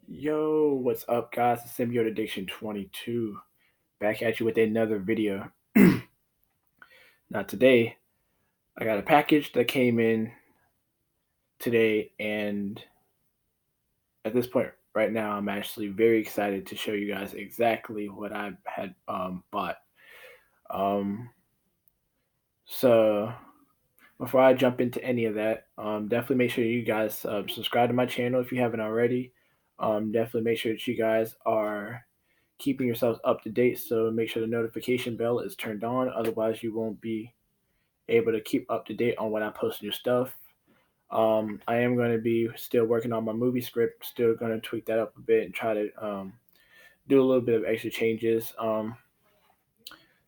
Yo, what's up, guys? It's Symbiote Addiction 22 back at you with another video. Now, today I got a package that came in today, and at this point, right now, I'm actually very excited to show you guys exactly what I had bought. Um, so, before I jump into any of that, definitely make sure you guys subscribe to my channel if you haven't already. Definitely make sure that you guys are keeping yourselves up to date. So make sure the notification bell is turned on. Otherwise, you won't be able to keep up to date on when I post new stuff. I am going to be still working on my movie script. Still going to tweak that up a bit and try to do a little bit of extra changes.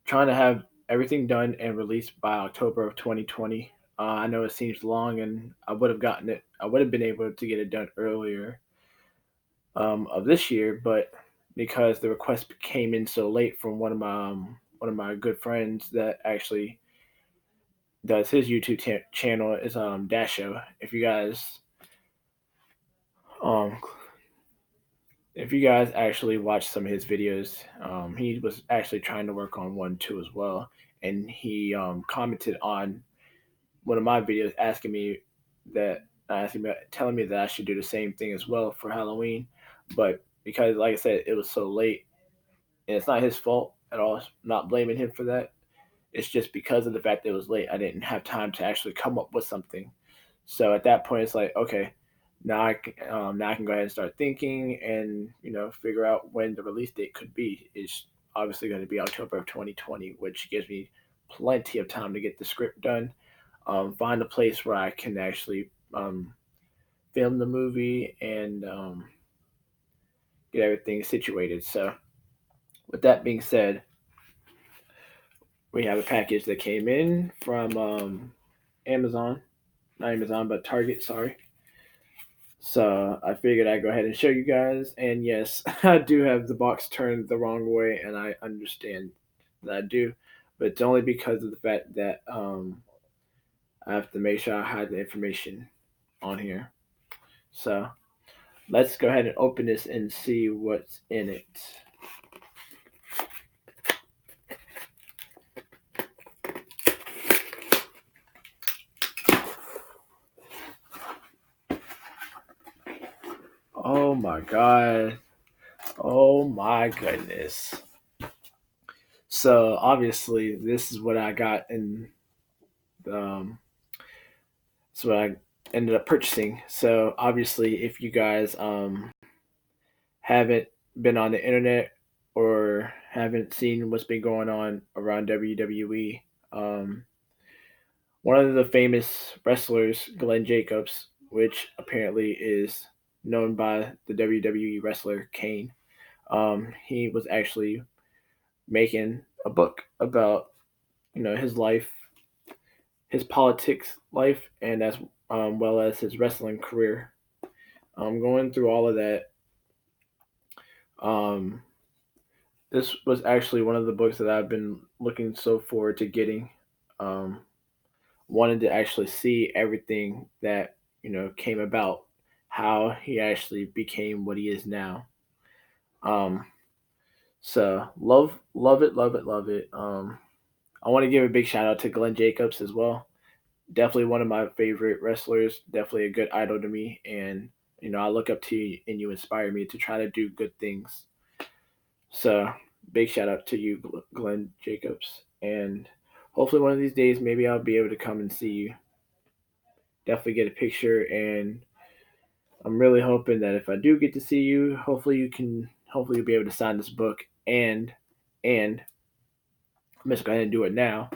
Trying to have everything done and released by October of 2020. I know it seems long, and I would have gotten it. I would have been able to get it done earlier of this year, but because the request came in so late from one of my good friends that actually does his YouTube channel is Dasho. Um if you guys actually watch some of his videos, he was actually trying to work on one too as well, and he commented on one of my videos telling me that I should do the same thing as well for Halloween, but because like I said, it was so late, and it's not his fault at all. I'm not blaming him for that. It's just because of the fact that it was late, I didn't have time to actually come up with something. So at that point, it's like, okay, now I can go ahead and start thinking and figure out when the release date could be. It's obviously going to be October of 2020, which gives me plenty of time to get the script done, find a place where I can actually film the movie and get everything situated. So with that being said, we have a package that came in from Amazon, not Amazon, but Target. Sorry. So I figured I'd go ahead and show you guys. And yes, I do have the box turned the wrong way, and I understand that I do, but it's only because of the fact that I have to make sure I hide the information on here. So let's go ahead and open this and see what's in it. Oh my god. Oh my goodness. So obviously this is what I got in um so what I ended up purchasing. So obviously if you guys haven't been on the internet or haven't seen what's been going on around WWE, one of the famous wrestlers, Glenn Jacobs, which apparently is known by the WWE wrestler Kane, he was actually making a book about his life, his politics life, and as well as his wrestling career. Going through all of that, um, this was actually one of the books that I've been looking so forward to getting. Um, Wanted to actually see everything that came about, how he actually became what he is now. Um, so love it, love it, love it. I want to give a big shout out to Glenn Jacobs as well. Definitely one of my favorite wrestlers. Definitely a good idol to me, and I look up to you, and you inspire me to try to do good things. So big shout out to you, Glenn Jacobs, and hopefully one of these days maybe I'll be able to come and see you. Definitely get a picture, and I'm really hoping that if I do get to see you, hopefully you'll be able to sign this book, and I'm just go ahead and do it now,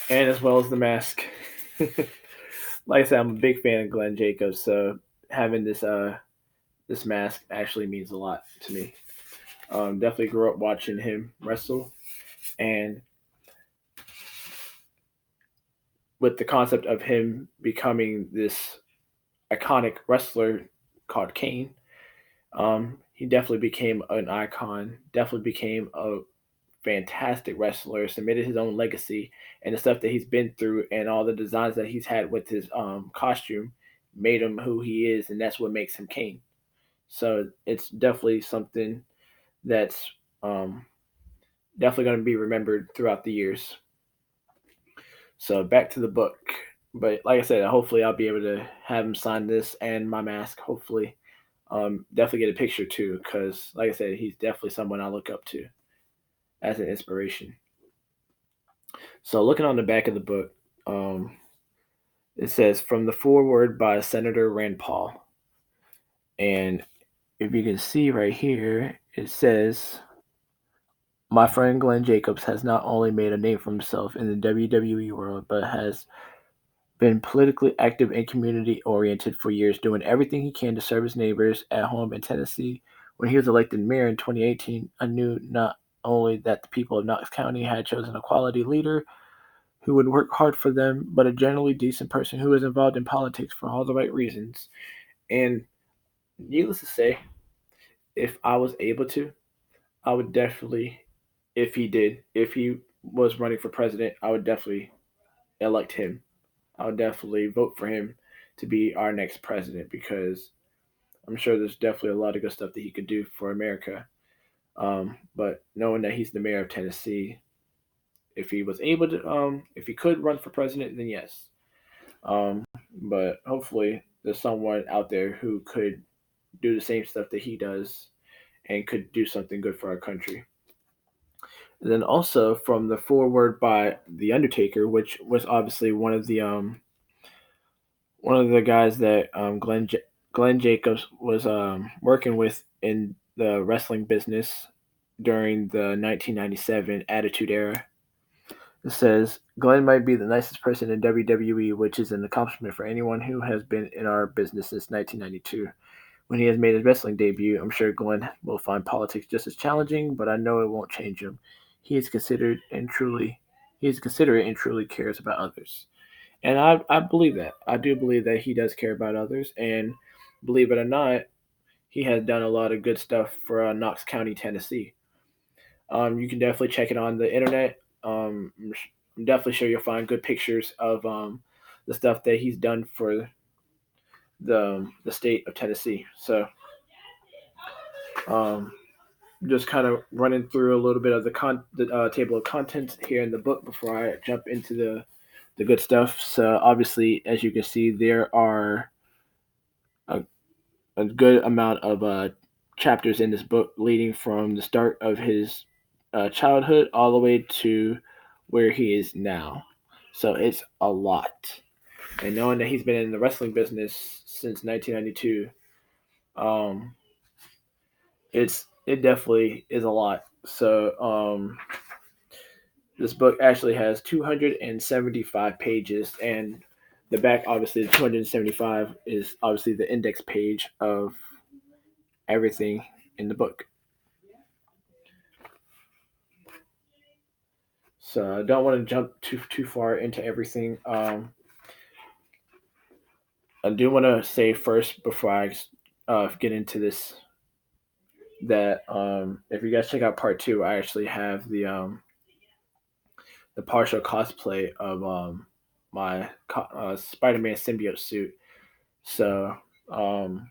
and as well as the mask. Like I said, I'm a big fan of Glenn Jacobs, so having this mask actually means a lot to me. Definitely grew up watching him wrestle, and with the concept of him becoming this iconic wrestler called Kane, he definitely became an icon. Definitely became a fantastic wrestler. Submitted his own legacy, and the stuff that he's been through, and all the designs that he's had with his costume. made him who he is, and that's what makes him Kane. So it's definitely something that's um, definitely going to be remembered throughout the years. So back to the book. But like I said, hopefully I'll be able to have him sign this and my mask. Hopefully, definitely get a picture too, because like I said, he's definitely someone I look up to as an inspiration. So looking on the back of the book, it says from the foreword by Senator Rand Paul, and if you can see right here, it says, "My friend Glenn Jacobs has not only made a name for himself in the WWE world, but has been politically active and community oriented for years, doing everything he can to serve his neighbors at home in Tennessee. When he was elected mayor in 2018, I knew not only that the people of Knox County had chosen a quality leader who would work hard for them, but a generally decent person who was involved in politics for all the right reasons. And needless to say, if I was able to, I would definitely, if he was running for president, I would definitely elect him. I would definitely vote for him to be our next president because I'm sure there's definitely a lot of good stuff that he could do for America. But knowing that he's the mayor of Tennessee, if he was able to, if he could run for president, then yes. Um, but hopefully, there's someone out there who could do the same stuff that he does and could do something good for our country. And then also from the foreword by The Undertaker, which was obviously one of the guys that Glenn Jacobs was working with in the wrestling business during the 1997 Attitude Era. It says Glenn might be the nicest person in WWE, which is an accomplishment for anyone who has been in our business since 1992. When he has made his wrestling debut, I'm sure Glenn will find politics just as challenging, but I know it won't change him. He is he is considerate and truly cares about others. And I believe that. I do believe that he does care about others. And believe it or not, he has done a lot of good stuff for Knox County, Tennessee. You can definitely check it on the internet. I'm definitely sure you'll find good pictures of the stuff that he's done for the state of Tennessee. So um, just kind of running through a little bit of the table of contents here in the book before I jump into the good stuff. So obviously, as you can see, there are a, a good amount of chapters in this book, leading from the start of his childhood all the way to where he is now. So it's a lot. And knowing that he's been in the wrestling business since 1992, um, it definitely is a lot. So this book actually has 275 pages, and the back, obviously, the 275 is obviously the index page of everything in the book. So I don't want to jump too far into everything. I do want to say first before I get into this that if you guys check out part two, I actually have the partial cosplay of my Spider-Man symbiote suit. So um,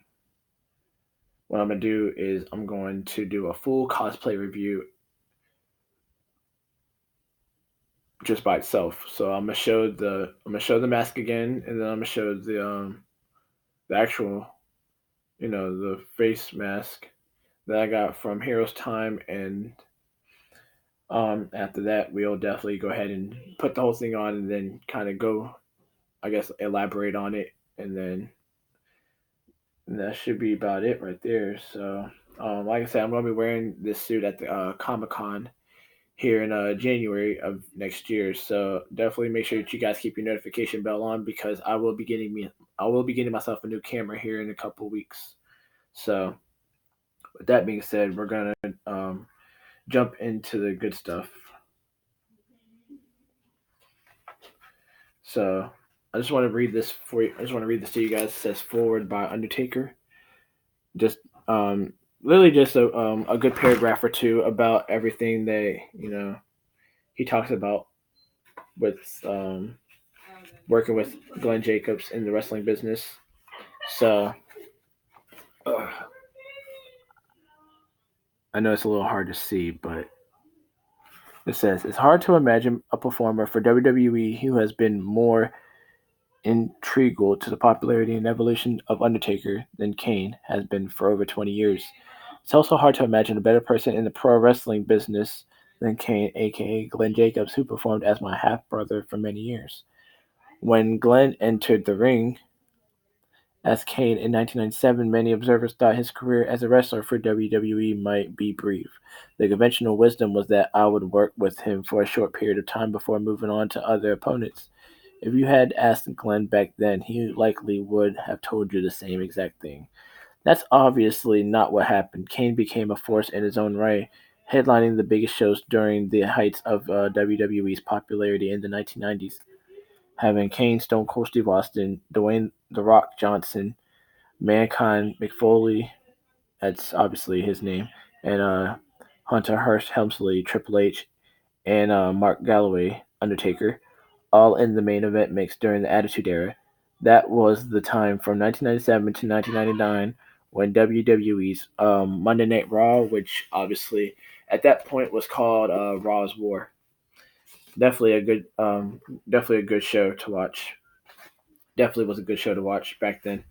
what I'm gonna do is I'm going to do a full cosplay review just by itself. So I'm gonna show the mask again, and then I'm gonna show the actual the face mask that I got from Heroes Time, and after that we'll definitely go ahead and put the whole thing on, and then kind of go, I guess, elaborate on it, and then and that should be about it right there. So like I said, I'm gonna be wearing this suit at the Comic Con here in January of next year. So definitely make sure that you guys keep your notification bell on because I will be getting myself a new camera here in a couple weeks. So with that being said, we're gonna jump into the good stuff. So I just want to read this for you. I just want to read this to you guys. It says forward by Undertaker. Just literally just a good paragraph or two about everything that he talks about with working with Glenn Jacobs in the wrestling business. So I know it's a little hard to see, but it says it's hard to imagine a performer for WWE who has been more integral to the popularity and evolution of Undertaker than Kane has been for over 20 years. It's also hard to imagine a better person in the pro wrestling business than Kane, aka Glenn Jacobs, who performed as my half brother for many years. When Glenn entered the ring as Kane in 1997, many observers thought his career as a wrestler for WWE might be brief. The conventional wisdom was that I would work with him for a short period of time before moving on to other opponents. If you had asked Glenn back then, he likely would have told you the same exact thing. That's obviously not what happened. Kane became a force in his own right, headlining the biggest shows during the heights of WWE's popularity in the 1990s. Having Kane, Stone Cold Steve Austin, Dwayne The Rock Johnson, Mankind, McFoley, that's obviously his name, and Hunter Hearst Helmsley, Triple H, and Mark Galloway, Undertaker, all in the main event mix during the Attitude Era. That was the time from 1997 to 1999 when WWE's Monday Night Raw, which obviously at that point was called Raw's War. Definitely a good, definitely a good show to watch. Definitely was a good show to watch back then.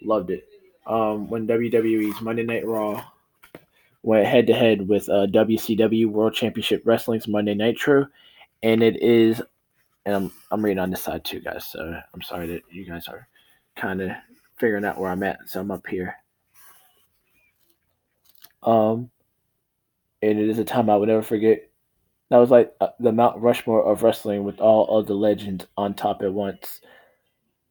Loved it. When WWE's Monday Night Raw went head to head with WCW World Championship Wrestling's Monday Nitro, and it is, and I'm reading on this side too, guys. So I'm sorry that you guys are kind of figuring out where I'm at. So I'm up here. Um, and it is a time I would never forget. That was like the Mount Rushmore of wrestling with all of the legends on top at once.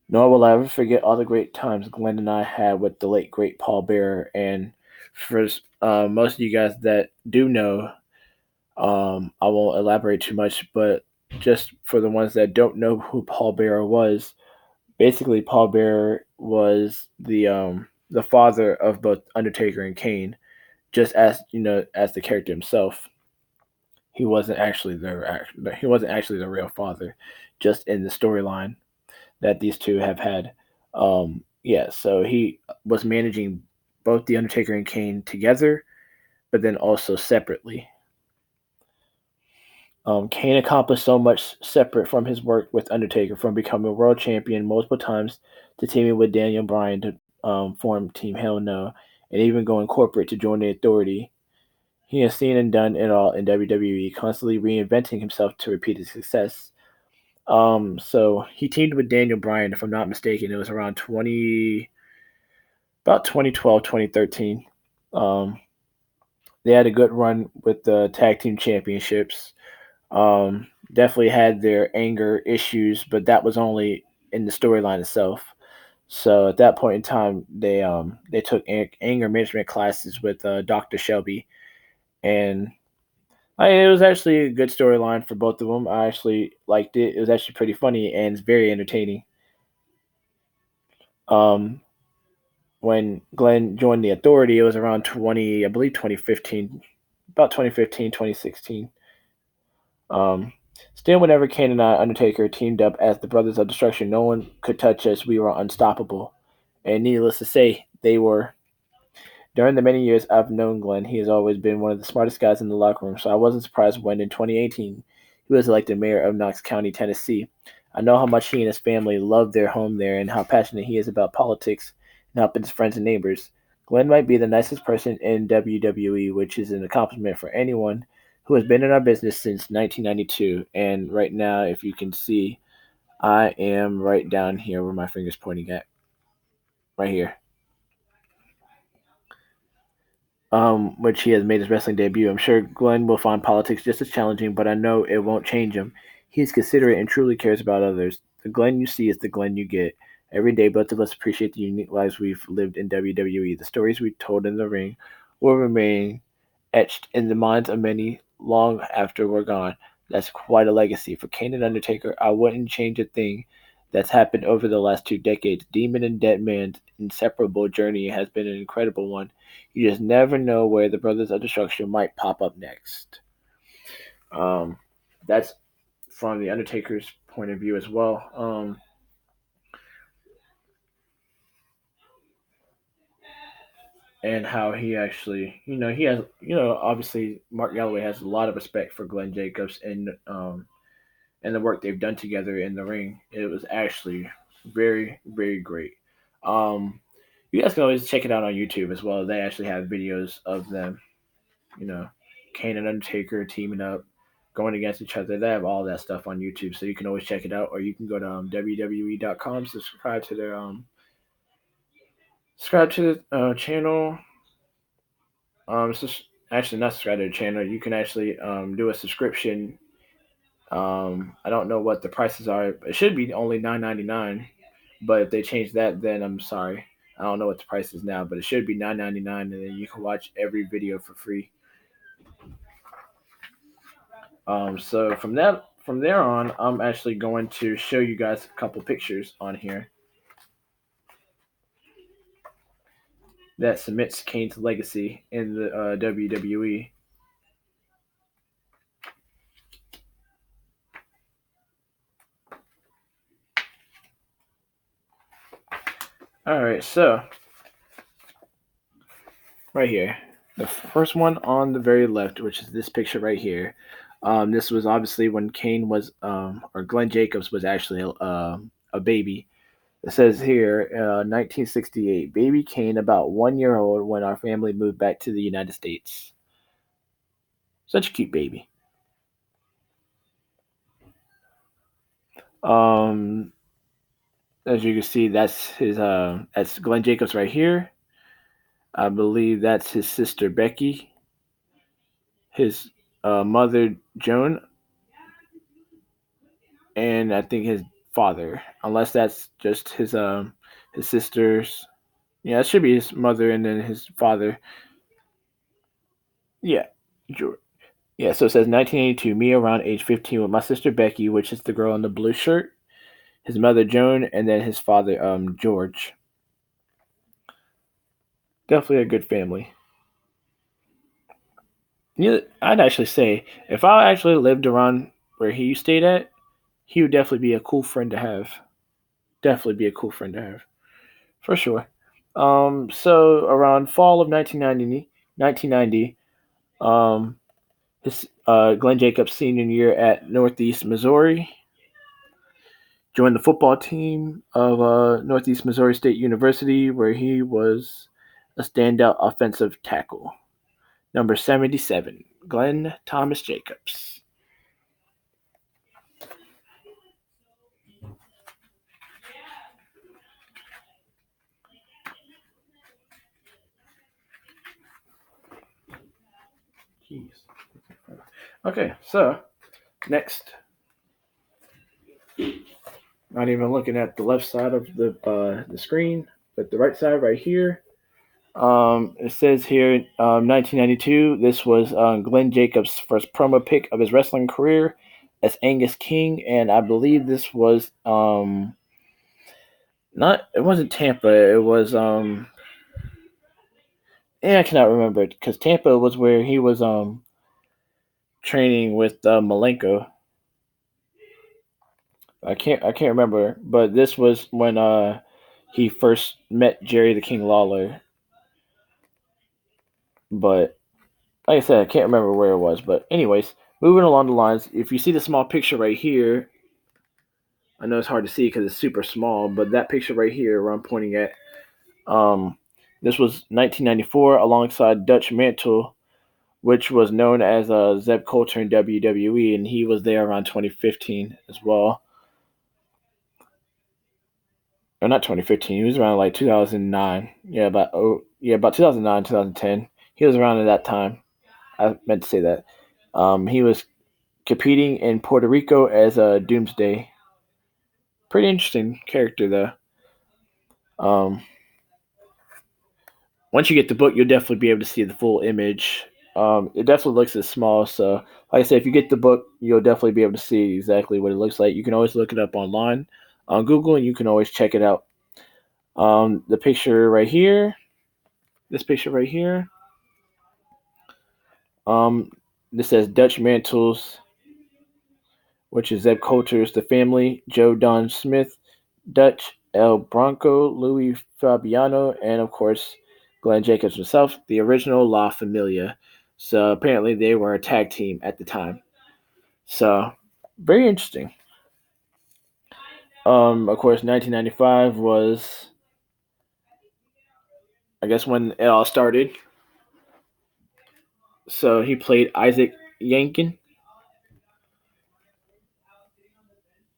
Nor will I ever forget all the great times Glenn and I had with the late great Paul Bearer. And for most of you guys that do know, I won't elaborate too much, but just for the ones that don't know who Paul Bearer was, basically Paul Bearer was the father of both Undertaker and Kane. Just as as the character himself, he wasn't actually the real father, just in the storyline that these two have had. Yeah, so he was managing both the Undertaker and Kane together, but then also separately. Kane accomplished so much separate from his work with Undertaker, from becoming a world champion multiple times to teaming with Daniel Bryan to form Team Hell No, and even going corporate to join the Authority. He has seen and done it all in WWE, constantly reinventing himself to repeat his success. So he teamed with Daniel Bryan, if I'm not mistaken. It was around about 2012, 2013. Um, they had a good run with the tag team championships. Definitely had their anger issues, but that was only in the storyline itself. So at that point in time, they took anger management classes with Dr. Shelby, and it was actually a good storyline for both of them. I actually liked it. It was actually pretty funny and it's very entertaining. Um, when Glenn joined the Authority, it was around 20, I believe 2015, about 2015, 2016. Um, Still, whenever Kane and I, Undertaker, teamed up as the Brothers of Destruction, no one could touch us. We were unstoppable. And needless to say, they were. During the many years I've known Glenn, he has always been one of the smartest guys in the locker room, so I wasn't surprised when in 2018 he was elected mayor of Knox County, Tennessee. I know how much he and his family love their home there and how passionate he is about politics and helping his friends and neighbors. Glenn might be the nicest person in WWE, which is an accomplishment for anyone who has been in our business since 1992. And right now, if you can see, I am right down here where my finger's pointing at, right here. Which he has made his wrestling debut. I'm sure Glenn will find politics just as challenging, but I know it won't change him. He is considerate and truly cares about others. The Glenn you see is the Glenn you get. Every day, both of us appreciate the unique lives we've lived in WWE. The stories we told in the ring will remain etched in the minds of many long after we're gone. That's quite a legacy. For Kane and Undertaker, I wouldn't change a thing that's happened over the last 2 decades. Demon and Dead Man's inseparable journey has been an incredible one. You just never know where the Brothers of Destruction might pop up next. Um, that's from the Undertaker's point of view as well. and how he actually, he has, obviously Mark Galloway has a lot of respect for Glenn Jacobs and the work they've done together in the ring. It was actually very, very great. Um, you guys can always check it out on YouTube as well. They actually have videos of them, you know, Kane and Undertaker teaming up, going against each other. They have all that stuff on YouTube, so you can always check it out, or you can go to WWE.com, subscribe to the channel. It's just actually not subscribe to the channel. You can actually do a subscription. I don't know what the prices are. It should be only $9.99, but if they change that, then I'm sorry. I don't know what the price is now, but it should be $9.99, and then you can watch every video for free. So from there on, I'm actually going to show you guys a couple pictures on here that cements Kane's legacy in the WWE. All right, so right here, the first one on the very left, which is this picture right here. This was obviously when Kane was, or Glenn Jacobs was actually a baby. It says here, 1968, baby Kane, about 1 year old when our family moved back to the United States. Such a cute baby. Um, as you can see, that's Glenn Jacobs right here. I believe that's his sister Becky, his mother Joan, and I think his father. Unless that's just his sisters. Yeah, it should be his mother and then his father. Yeah, George. Yeah, so it says 1982, me around age 15 with my sister Becky, which is the girl in the blue shirt, his mother Joan, and then his father George. Definitely a good family. Yeah, I'd actually say if I actually lived around where he stayed at, he would definitely be a cool friend to have. Definitely be a cool friend to have, for sure. So around fall of 1990, his Glenn Jacobs' senior year at Northeast Missouri, joined the football team of Northeast Missouri State University, where he was a standout offensive tackle. Number 77, Glenn Thomas Jacobs. Jeez. Okay, so next, not even looking at the left side of the screen, but the right side right here. It says here, 1992. This was Glenn Jacobs' first promo pic of his wrestling career as Angus King, and I believe this was not. It wasn't Tampa. It was I cannot remember it because Tampa was where he was training with Malenko. I can't remember, but this was when he first met Jerry the King Lawler. But like I said, I can't remember where it was. But anyways, moving along the lines, if you see the small picture right here, I know it's hard to see because it's super small, but that picture right here where I'm pointing at, um, this was 1994 alongside Dutch Mantle, which was known as Zeb Coulter in WWE, and he was there around 2015 as well. Or not 2015. He was around like 2009. About 2009, 2010. He was around at that time. I meant to say that. He was competing in Puerto Rico as a Doomsday. Pretty interesting character though. Um, Once you get the book, you'll definitely be able to see the full image. It definitely looks as small. So, like I said, if you get the book, you'll definitely be able to see exactly what it looks like. You can always look it up online on Google, and you can always check it out. The picture right here, this picture right here, um, this says Dutch Mantles, which is Zeb Coulter's The Family, Joe Don Smith, Dutch El Bronco, Louis Fabiano, and of course Glenn Jacobs himself, the original La Familia. So apparently they were a tag team at the time. So very interesting. Of course, 1995 was, I guess, when it all started. So he played Isaac Yankin,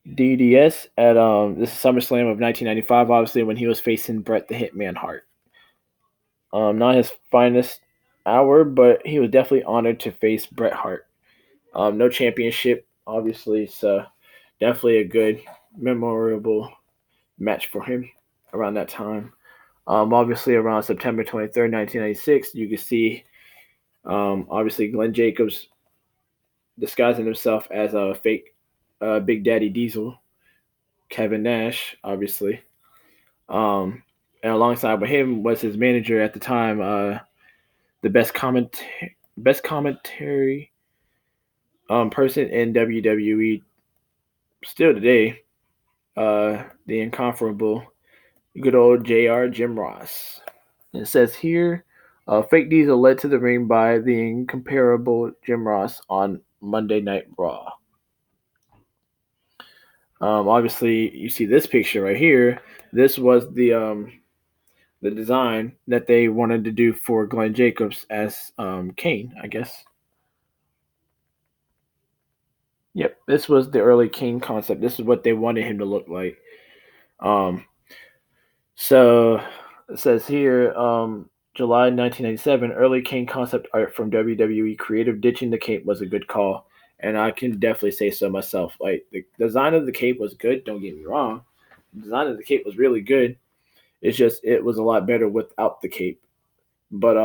DDS, at this is SummerSlam of 1995. Obviously, when he was facing Bret the Hitman Hart. Not his finest hour, but he was definitely honored to face Bret Hart. No championship, obviously, so definitely a good, memorable match for him around that time. Obviously, around September 23rd, 1996, you can see, obviously, Glenn Jacobs disguising himself as a fake Big Daddy Diesel, Kevin Nash, obviously. And alongside with him was his manager at the time, the best commentary person in WWE still today, the incomparable good old JR Jim Ross. And it says here, Fake Diesel led to the ring by the incomparable Jim Ross on Monday Night Raw. Obviously, you see this picture right here. This was the design that they wanted to do for Glenn Jacobs as Kane, I guess. Yep, this was the early Kane concept. This is what they wanted him to look like. Um, so it says here, July 1997, early Kane concept art from WWE Creative. Ditching the cape was a good call, and I can definitely say so myself. Like the design of the cape was good. Don't get me wrong. The design of the cape was really good. It's just it was a lot better without the cape. But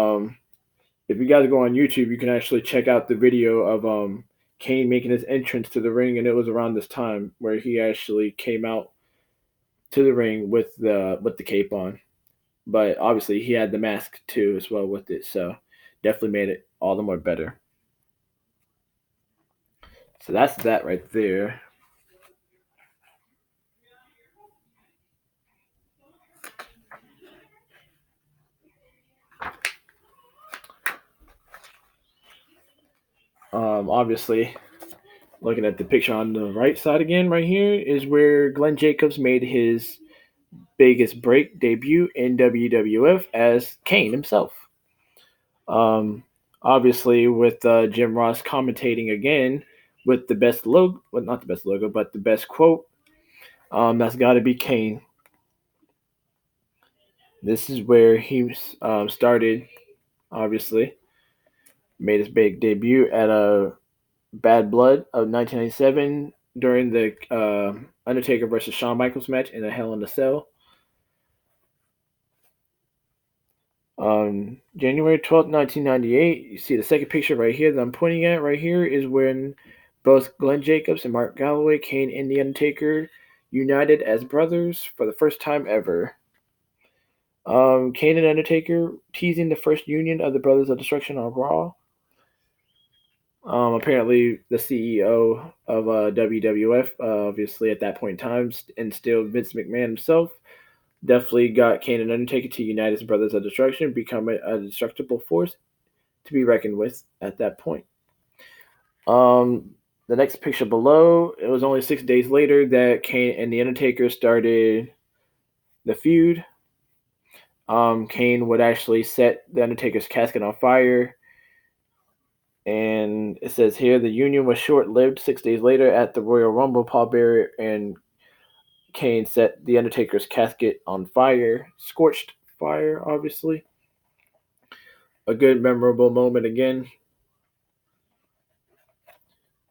if you guys go on YouTube, you can actually check out the video of Kane making his entrance to the ring, and it was around this time where he actually came out to the ring with the cape on. But obviously, he had the mask too as well with it, so definitely made it all the more better. So that's that right there. Obviously, looking at the picture on the right side again, right here is where Glenn Jacobs made his biggest break debut in WWF as Kane himself. Um, Obviously, with Jim Ross commentating again with the best logo, well, not the best logo, but the best quote. That's got to be Kane. This is where he started. Obviously, made his big debut at a Bad Blood of 1997 during the Undertaker versus Shawn Michaels match in a Hell in a Cell. January 12th, 1998, you see the second picture right here that I'm pointing at right here is when both Glenn Jacobs and Mark Galloway, Kane and The Undertaker, united as brothers for the first time ever. Kane and Undertaker teasing the first union of the Brothers of Destruction on Raw. Apparently, the CEO of WWF, obviously at that point in time, and still Vince McMahon himself, definitely got Kane and Undertaker to unite as Brothers of Destruction, become a destructible force to be reckoned with at that point. The next picture below, it was only 6 days later that Kane and The Undertaker started the feud. Kane would actually set The Undertaker's casket on fire. And it says here the union was short-lived. 6 days later at the Royal Rumble, Paul Bearer and Kane set The Undertaker's casket on fire. Scorched fire, obviously. A good, memorable moment again.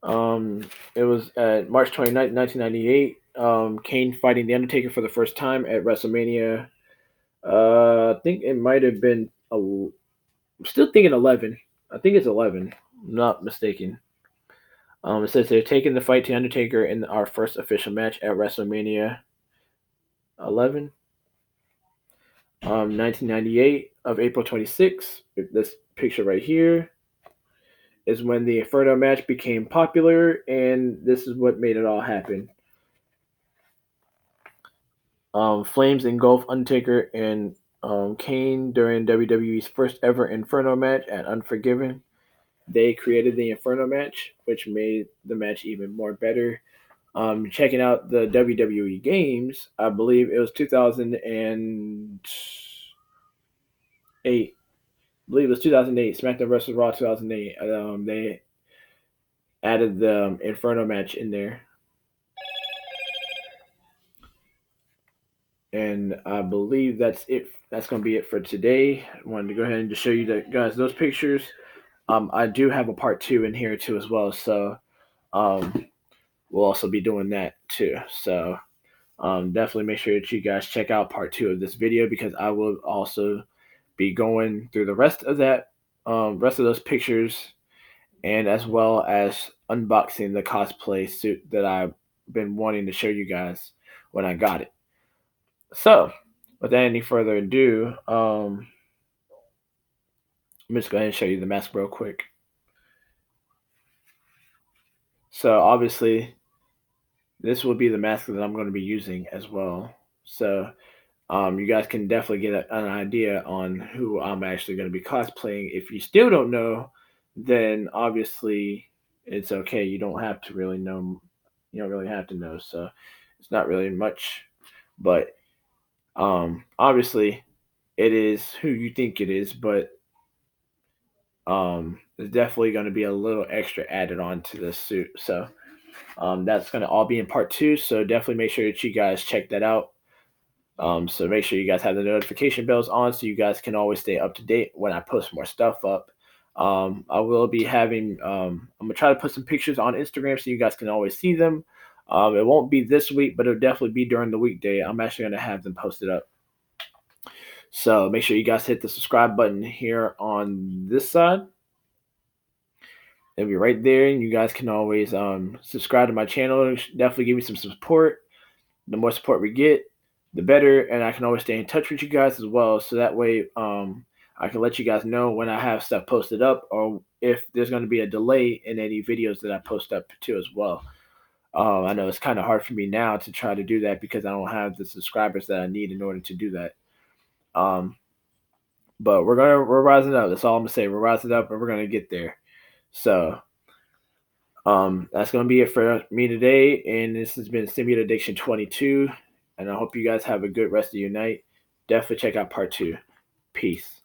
It was at March 29th, 1998. Kane fighting The Undertaker for the first time at WrestleMania. I think it might have been. I'm still thinking 11. I think it's 11. I'm not mistaken. It says they're taking the fight to Undertaker in our first official match at WrestleMania 11. 1998 of April 26th. This picture right here is when the Inferno match became popular, and this is what made it all happen. Flames engulf Undertaker and Kane during WWE's first ever Inferno match at Unforgiven. They created the Inferno match, which made the match even more better. Checking out the WWE games, I believe it was 2008. I believe it was 2008. SmackDown vs. Raw 2008. They added the Inferno match in there, and I believe that's it. That's going to be it for today. I wanted to go ahead and just show you guys those pictures. I do have a part two in here too as well, so um, we'll also be doing that too. So definitely make sure that you guys check out part two of this video, because I will also be going through the rest of those pictures, and as well as unboxing the cosplay suit that I've been wanting to show you guys when I got it. So, without any further ado, I'm just going to show you the mask real quick. So, obviously, this will be the mask that I'm going to be using as well. So, you guys can definitely get an idea on who I'm actually going to be cosplaying. If you still don't know, then obviously it's okay. You don't have to really know. You don't really have to know. So it's not really much, but obviously it is who you think it is. But there's definitely going to be a little extra added on to this suit. So that's going to all be in part two. So definitely make sure that you guys check that out. So make sure you guys have the notification bells on so you guys can always stay up to date when I post more stuff up. I will be having, I'm going to try to put some pictures on Instagram so you guys can always see them. It won't be this week, but it'll definitely be during the weekday. I'm actually going to have them posted up. So make sure you guys hit the subscribe button here on this side. It'll be right there, and you guys can always subscribe to my channel. Definitely give me some support. The more support we get, the better, and I can always stay in touch with you guys as well. So that way, I can let you guys know when I have stuff posted up, or if there's going to be a delay in any videos that I post up too as well. I know it's kind of hard for me now to try to do that because I don't have the subscribers that I need in order to do that. But we're rising up. That's all I'm gonna say. We're rising up, and we're gonna get there. So that's going to be it for me today. And this has been Symbiote Addiction 22. And I hope you guys have a good rest of your night. Definitely check out part two. Peace.